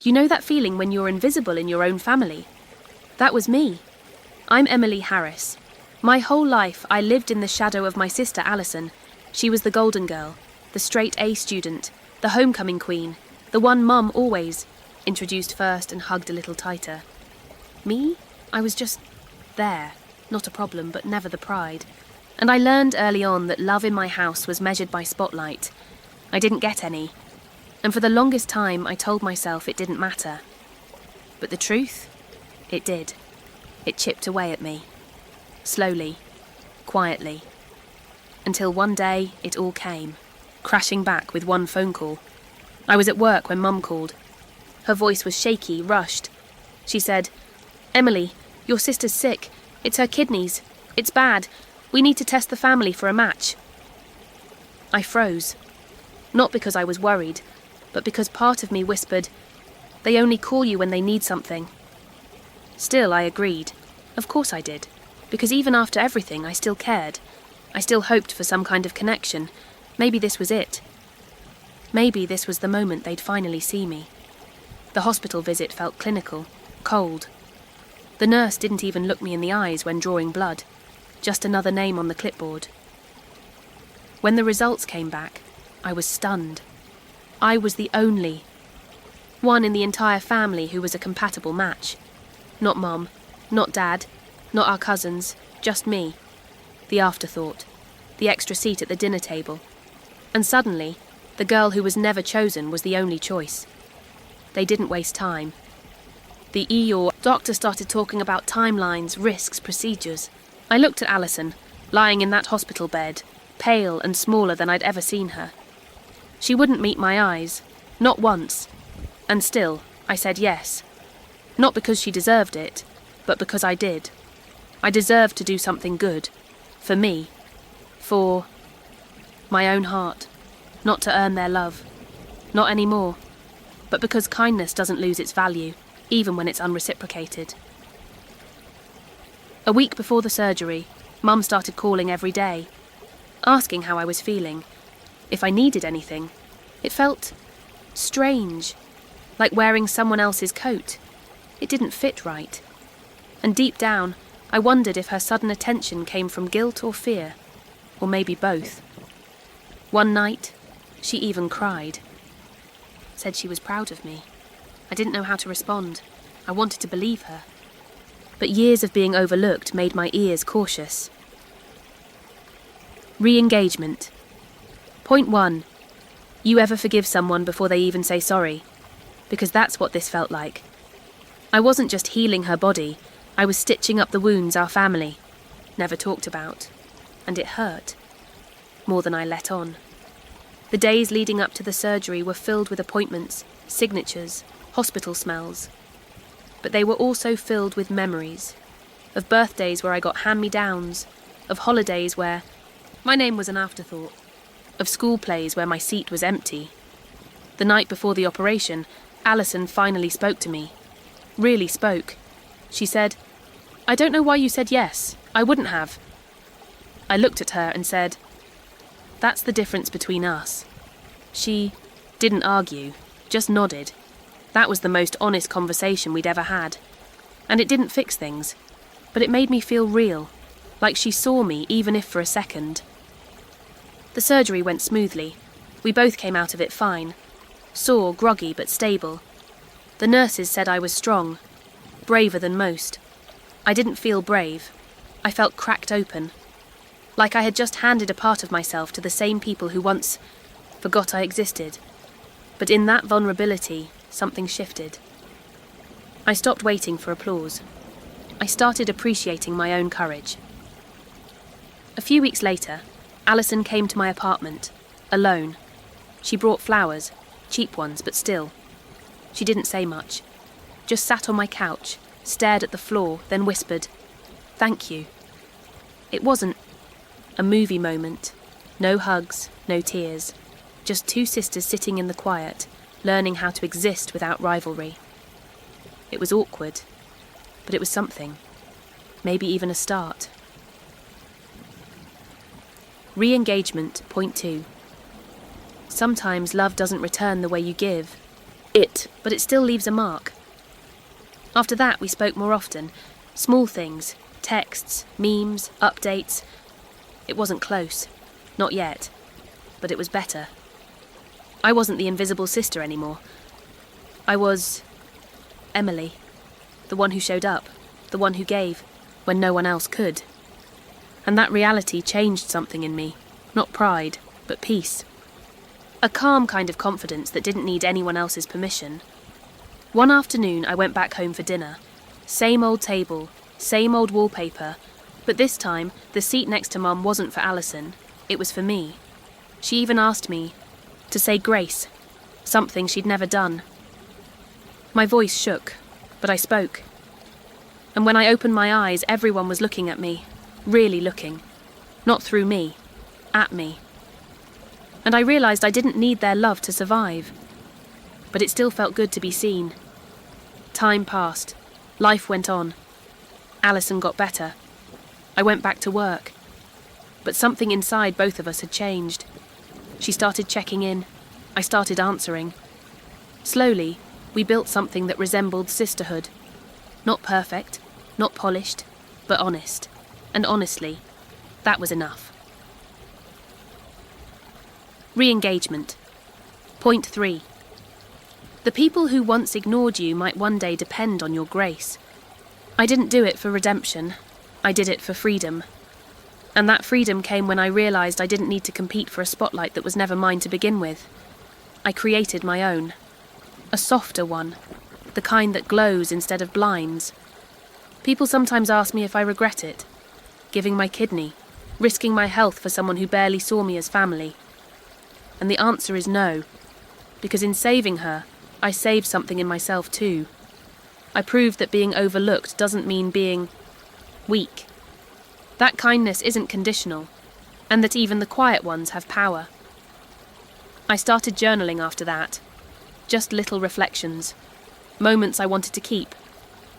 You know that feeling when you're invisible in your own family? That was me. I'm Emily Harris. My whole life I lived in the shadow of my sister Allison. She was the golden girl, the straight A student, the homecoming queen, the one Mum always introduced first and hugged a little tighter. Me? I was just there. Not a problem, but never the pride. And I learned early on that love in my house was measured by spotlight. I didn't get any. And for the longest time, I told myself it didn't matter. But the truth? It did. It chipped away at me. Slowly. Quietly. Until one day, it all came. Crashing back with one phone call. I was at work when Mum called. Her voice was shaky, rushed. She said, "Emily, your sister's sick. It's her kidneys. It's bad. We need to test the family for a match." I froze. Not because I was worried, but because part of me whispered, "They only call you when they need something." Still, I agreed. Of course I did, because even after everything, I still cared. I still hoped for some kind of connection. Maybe this was it. Maybe this was the moment they'd finally see me. The hospital visit felt clinical, cold. The nurse didn't even look me in the eyes when drawing blood, just another name on the clipboard. When the results came back, I was stunned. I was the only one in the entire family who was a compatible match. Not Mum, not Dad, not our cousins, just me. The afterthought, the extra seat at the dinner table. And suddenly, the girl who was never chosen was the only choice. They didn't waste time. The doctor started talking about timelines, risks, procedures. I looked at Allison, lying in that hospital bed, pale and smaller than I'd ever seen her. She wouldn't meet my eyes, not once. And still, I said yes. Not because she deserved it, but because I did. I deserved to do something good. For me. For my own heart. Not to earn their love. Not anymore. But because kindness doesn't lose its value, even when it's unreciprocated. A week before the surgery, Mum started calling every day, asking how I was feeling, if I needed anything. It felt strange, like wearing someone else's coat. It didn't fit right. And deep down, I wondered if her sudden attention came from guilt or fear, or maybe both. One night, she even cried. Said she was proud of me. I didn't know how to respond. I wanted to believe her. But years of being overlooked made my ears cautious. Re-engagement. Point 1. You ever forgive someone before they even say sorry? Because that's what this felt like. I wasn't just healing her body, I was stitching up the wounds our family never talked about. And it hurt. More than I let on. The days leading up to the surgery were filled with appointments, signatures, hospital smells. But they were also filled with memories. Of birthdays where I got hand-me-downs. Of holidays where my name was an afterthought. Of school plays where my seat was empty. The night before the operation, Allison finally spoke to me. Really spoke. She said, "I don't know why you said yes. I wouldn't have." I looked at her and said, "That's the difference between us." She didn't argue, just nodded. That was the most honest conversation we'd ever had. And it didn't fix things, but it made me feel real, like she saw me even if for a second. The surgery went smoothly. We both came out of it fine. Sore, groggy, but stable. The nurses said I was strong, braver than most. I didn't feel brave. I felt cracked open. Like I had just handed a part of myself to the same people who once forgot I existed. But in that vulnerability, something shifted. I stopped waiting for applause. I started appreciating my own courage. A few weeks later, Allison came to my apartment, alone. She brought flowers, cheap ones, but still. She didn't say much. Just sat on my couch, stared at the floor, then whispered, "Thank you." It wasn't a movie moment. No hugs, no tears. Just two sisters sitting in the quiet, learning how to exist without rivalry. It was awkward, but it was something. Maybe even a start. Re-engagement, point 2. Sometimes love doesn't return the way you give. but it still leaves a mark. After that, we spoke more often. Small things, texts, memes, updates. It wasn't close. Not yet. But it was better. I wasn't the invisible sister anymore. I was Emily. The one who showed up. The one who gave, when no one else could. And that reality changed something in me. Not pride, but peace. A calm kind of confidence that didn't need anyone else's permission. One afternoon, I went back home for dinner. Same old table, same old wallpaper, but this time, the seat next to Mum wasn't for Allison. It was for me. She even asked me to say grace, something she'd never done. My voice shook, but I spoke. And when I opened my eyes, everyone was looking at me, really looking. Not through me, at me. And I realised I didn't need their love to survive. But it still felt good to be seen. Time passed. Life went on. Allison got better. I went back to work. But something inside both of us had changed. She started checking in. I started answering. Slowly, we built something that resembled sisterhood. Not perfect, not polished, but honest. And honestly, that was enough. Re-engagement. Point 3. The people who once ignored you might one day depend on your grace. I didn't do it for redemption. I did it for freedom. And that freedom came when I realised I didn't need to compete for a spotlight that was never mine to begin with. I created my own. A softer one. The kind that glows instead of blinds. People sometimes ask me if I regret it. Giving my kidney. Risking my health for someone who barely saw me as family. And the answer is no. Because in saving her, I saved something in myself too. I proved that being overlooked doesn't mean being weak. That kindness isn't conditional, and that even the quiet ones have power. I started journaling after that. Just little reflections. Moments I wanted to keep.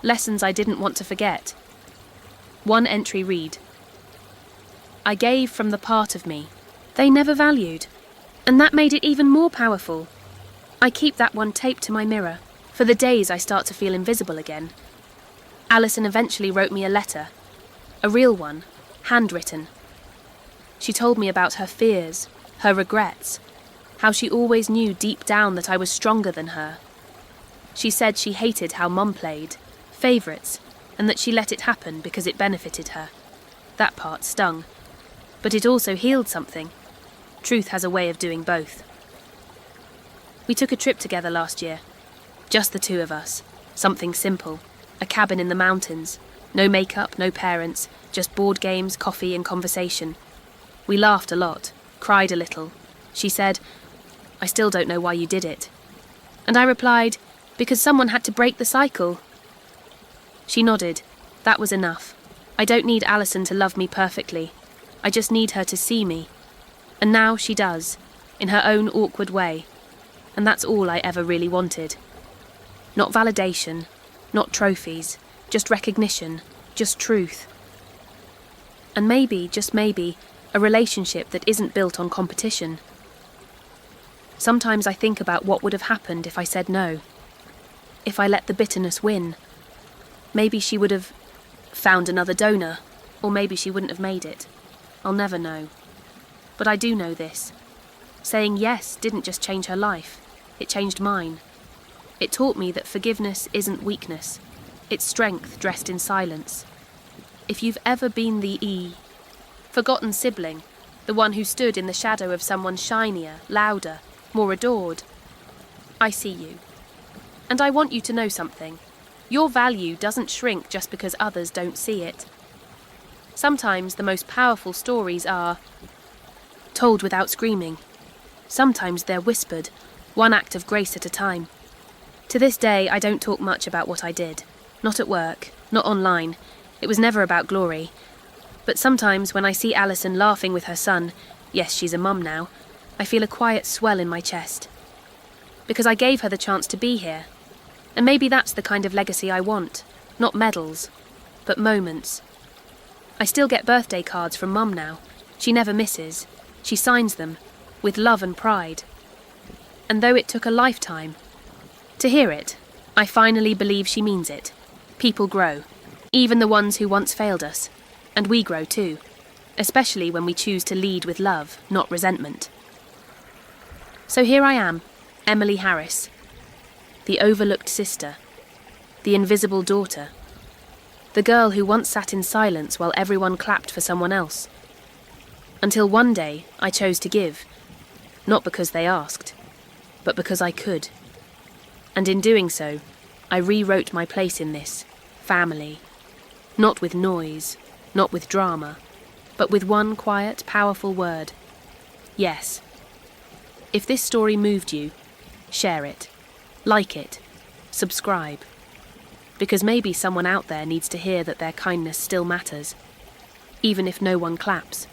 Lessons I didn't want to forget. One entry read: I gave from the part of me they never valued, and that made it even more powerful. I keep that one taped to my mirror, for the days I start to feel invisible again. Allison eventually wrote me a letter. A real one, handwritten. She told me about her fears, her regrets, how she always knew deep down that I was stronger than her. She said she hated how Mum played, favourites, and that she let it happen because it benefited her. That part stung. But it also healed something. Truth has a way of doing both. We took a trip together last year. Just the two of us. Something simple. A cabin in the mountains. No makeup, no parents. Just board games, coffee and conversation. We laughed a lot. Cried a little. She said, I still don't know why you did it. And I replied, because someone had to break the cycle. She nodded. That was enough. I don't need Allison to love me perfectly. I just need her to see me. And now she does, in her own awkward way. And that's all I ever really wanted. Not validation, not trophies, just recognition, just truth. And maybe, just maybe, a relationship that isn't built on competition. Sometimes I think about what would have happened if I said no. If I let the bitterness win. Maybe she would have found another donor, or maybe she wouldn't have made it. I'll never know. But I do know this. Saying yes didn't just change her life. It changed mine. It taught me that forgiveness isn't weakness. It's strength dressed in silence. If you've ever been the forgotten sibling, the one who stood in the shadow of someone shinier, louder, more adored, I see you. And I want you to know something. Your value doesn't shrink just because others don't see it. Sometimes the most powerful stories are told without screaming. Sometimes they're whispered, one act of grace at a time. To this day, I don't talk much about what I did. Not at work, not online. It was never about glory. But sometimes when I see Allison laughing with her son, yes, she's a mum now, I feel a quiet swell in my chest. Because I gave her the chance to be here. And maybe that's the kind of legacy I want. Not medals, but moments. I still get birthday cards from Mum now. She never misses. She signs them, with love and pride. And though it took a lifetime, To hear it, I finally believe she means it. People grow, even the ones who once failed us, and we grow too, especially when we choose to lead with love, not resentment. So here I am, Emily Harris, the overlooked sister, the invisible daughter, the girl who once sat in silence while everyone clapped for someone else. Until one day I chose to give, not because they asked, but because I could. And in doing so, I rewrote my place in this family, not with noise, not with drama, but with one quiet, powerful word: yes. If this story moved you, share it, like it, subscribe. Because maybe someone out there needs to hear that their kindness still matters, even if no one claps.